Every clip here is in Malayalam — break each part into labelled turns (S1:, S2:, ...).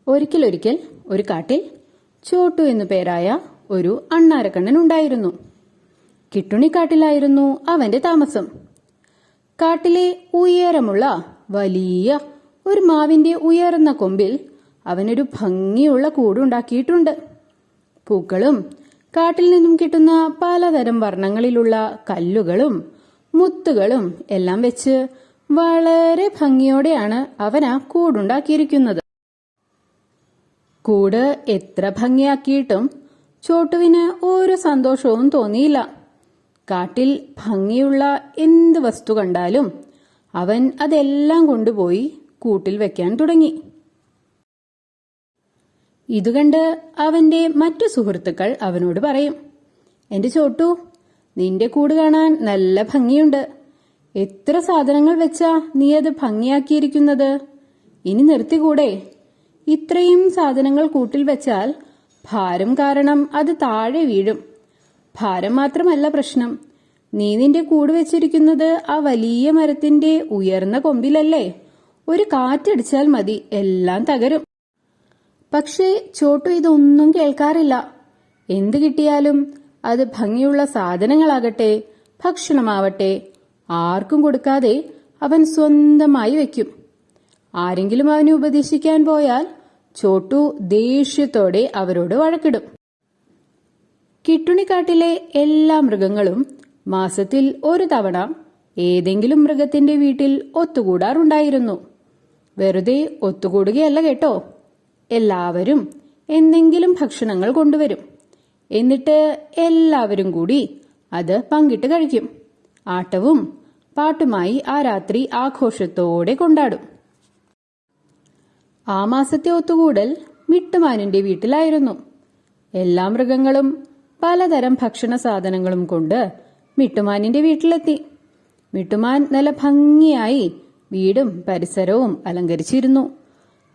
S1: ഒരിക്കൽ ഒരു കാട്ടിൽ ചോട്ടു എന്നു പേരായ ഒരു അണ്ണാരക്കണ്ണൻ ഉണ്ടായിരുന്നു. കിട്ടുണിക്കാട്ടിലായിരുന്നു അവന്റെ താമസം. കാട്ടിലെ ഉയരമുള്ള വലിയ ഒരു മാവിന്റെ ഉയർന്ന കൊമ്പിൽ അവനൊരു ഭംഗിയുള്ള കൂടുണ്ടാക്കിയിട്ടുണ്ട്. പൂക്കളും കാട്ടിൽ നിന്നും കിട്ടുന്ന പലതരം വർണ്ണങ്ങളിലുള്ള കല്ലുകളും മുത്തുകളും എല്ലാം വെച്ച് വളരെ ഭംഗിയോടെയാണ് അവൻ ആ കൂടുണ്ടാക്കിയിരിക്കുന്നത്. കൂട് എത്ര ഭംഗിയാക്കിയിട്ടും ചോട്ടുവിന് ഒരു സന്തോഷവും തോന്നിയില്ല. കാട്ടിൽ ഭംഗിയുള്ള എന്ത് വസ്തു കണ്ടാലും അവൻ അതെല്ലാം കൊണ്ടുപോയി കൂട്ടിൽ വെക്കാൻ തുടങ്ങി. ഇതുകണ്ട് അവന്റെ മറ്റു സുഹൃത്തുക്കൾ അവനോട് പറയും, "എന്റെ ചോട്ടു, നിന്റെ കൂട് കാണാൻ നല്ല ഭംഗിയുണ്ട്. എത്ര സാധനങ്ങൾ വെച്ചാ നീ അത് ഭംഗിയാക്കിയിരിക്കുന്നത്. ഇനി നിർത്തിക്കൂടെ? ഇത്രയും സാധനങ്ങൾ കൂട്ടിൽ വെച്ചാൽ ഭാരം കാരണം അത് താഴെ വീഴും. ഭാരം മാത്രമല്ല പ്രശ്നം, നീ നിന്റെ കൂട് വെച്ചിരിക്കുന്നത് ആ വലിയ മരത്തിന്റെ ഉയർന്ന കൊമ്പിലല്ലേ? ഒരു കാറ്റടിച്ചാൽ മതി, എല്ലാം തകരും." പക്ഷേ ചോട്ടു ഇതൊന്നും കേൾക്കാറില്ല. എന്ത് കിട്ടിയാലും അത് ഭംഗിയുള്ള സാധനങ്ങളാകട്ടെ ഭക്ഷണമാവട്ടെ ആർക്കും കൊടുക്കാതെ അവൻ സ്വന്തമായി വെക്കും. ആരെങ്കിലും അവനെ ഉപദേശിക്കാൻ പോയാൽ ചോട്ടു ദേഷ്യത്തോടെ അവരോട് വഴക്കിടും. കിട്ടുണിക്കാട്ടിലെ എല്ലാ മൃഗങ്ങളും മാസത്തിൽ ഒരു തവണ ഏതെങ്കിലും മൃഗത്തിന്റെ വീട്ടിൽ ഒത്തുകൂടാറുണ്ടായിരുന്നു. വെറുതെ ഒത്തുകൂടുകയല്ല കേട്ടോ, എല്ലാവരും എന്തെങ്കിലും ഭക്ഷണങ്ങൾ കൊണ്ടുവരും. എന്നിട്ട് എല്ലാവരും കൂടി അത് പങ്കിട്ട് കഴിക്കും. ആട്ടവും പാട്ടുമായി ആ രാത്രി ആഘോഷത്തോടെ കൊണ്ടാടും. ആ മാസത്തെ ഒത്തുകൂടൽ മിട്ടുമാനിന്റെ വീട്ടിലായിരുന്നു. എല്ലാ മൃഗങ്ങളും പലതരം ഭക്ഷണ സാധനങ്ങളും കൊണ്ട് മിട്ടുമാനിന്റെ വീട്ടിലെത്തി. മിട്ടുമാൻ നല്ല ഭംഗിയായി വീടും പരിസരവും അലങ്കരിച്ചിരുന്നു.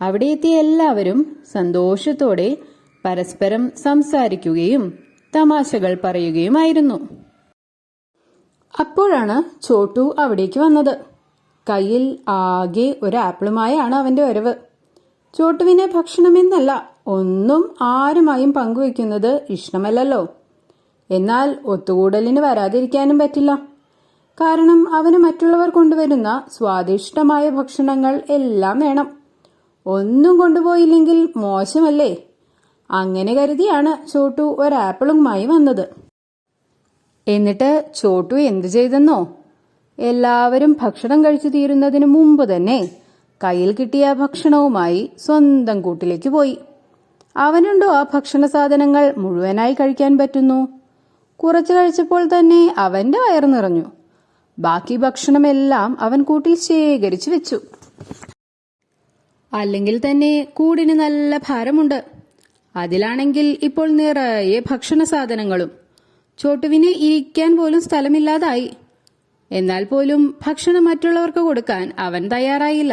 S1: അവിടെ എത്തിയ എല്ലാവരും സന്തോഷത്തോടെ പരസ്പരം സംസാരിക്കുകയും തമാശകൾ പറയുകയുമായിരുന്നു. അപ്പോഴാണ് ചോട്ടു അവിടേക്ക് വന്നത്. കയ്യിൽ ആകെ ഒരു ആപ്പിളുമായാണ് അവന്റെ വരവ്. ചോട്ടുവിന് ഭക്ഷണമെന്നല്ല ഒന്നും ആരുമായും പങ്കുവെക്കുന്നത് ഇഷ്ടമല്ലല്ലോ. എന്നാൽ ഒത്തുകൂടലിന് വരാതിരിക്കാനും പറ്റില്ല. കാരണം അവന് മറ്റുള്ളവർ കൊണ്ടുവരുന്ന സ്വാദിഷ്ടമായ ഭക്ഷണങ്ങൾ എല്ലാം വേണം. ഒന്നും കൊണ്ടുപോയില്ലെങ്കിൽ മോശമല്ലേ? അങ്ങനെ കരുതിയാണ് ചോട്ടു ഒരാപ്പിളുമായി വന്നത്. എന്നിട്ട് ചോട്ടു എന്തു ചെയ്തെന്നോ? എല്ലാവരും ഭക്ഷണം കഴിച്ചു തീരുന്നതിന് മുമ്പ് തന്നെ കയ്യിൽ കിട്ടിയ ഭക്ഷണവുമായി സ്വന്തം കൂട്ടിലേക്ക് പോയി. അവനുണ്ടോ ആ ഭക്ഷണ സാധനങ്ങൾ മുഴുവനായി കഴിക്കാൻ പറ്റുന്നു? കുറച്ചു കഴിച്ചപ്പോൾ തന്നെ അവന്റെ വയറ് നിറഞ്ഞു. ബാക്കി ഭക്ഷണമെല്ലാം അവൻ കൂട്ടിൽ ശേഖരിച്ചു വെച്ചു. അല്ലെങ്കിൽ തന്നെ കൂടിന് നല്ല ഭാരമുണ്ട്. അതിലാണെങ്കിൽ ഇപ്പോൾ നിറയെ ഭക്ഷണ സാധനങ്ങളും. ചോട്ടുവിന് ഇരിക്കാൻ പോലും സ്ഥലമില്ലാതായി. എന്നാൽ പോലും ഭക്ഷണം മറ്റുള്ളവർക്ക് കൊടുക്കാൻ അവൻ തയ്യാറായില്ല.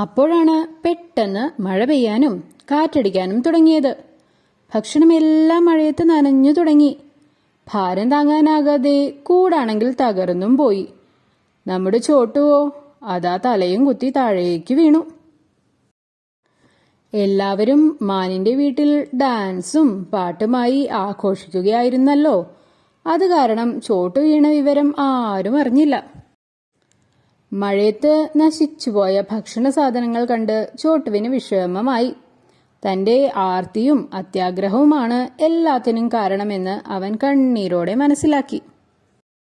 S1: അപ്പോഴാണ് പെട്ടെന്ന് മഴ പെയ്യാനും കാറ്റടിക്കാനും തുടങ്ങിയത്. ഭക്ഷണമെല്ലാം മഴയത്ത് നനഞ്ഞു തുടങ്ങി. ഭാരം താങ്ങാനാകാതെ കൂടാണെങ്കിൽ തകർന്നും പോയി. നമ്മുടെ ചോട്ടുവോ അതാ തലയും കുത്തി താഴേക്ക് വീണു. എല്ലാവരും മാനിന്റെ വീട്ടിൽ ഡാൻസും പാട്ടുമായി ആഘോഷിക്കുകയായിരുന്നല്ലോ. അത് കാരണം ചോട്ടു വീണ വിവരം ആരും അറിഞ്ഞില്ല. മഴയത്ത് നശിച്ചുപോയ ഭക്ഷണ സാധനങ്ങൾ കണ്ട് ചോട്ടുവിന് വിഷമമായി. തന്റെ ആർത്തിയും അത്യാഗ്രഹവുമാണ് എല്ലാത്തിനും കാരണമെന്ന് അവൻ കണ്ണീരോടെ മനസ്സിലാക്കി.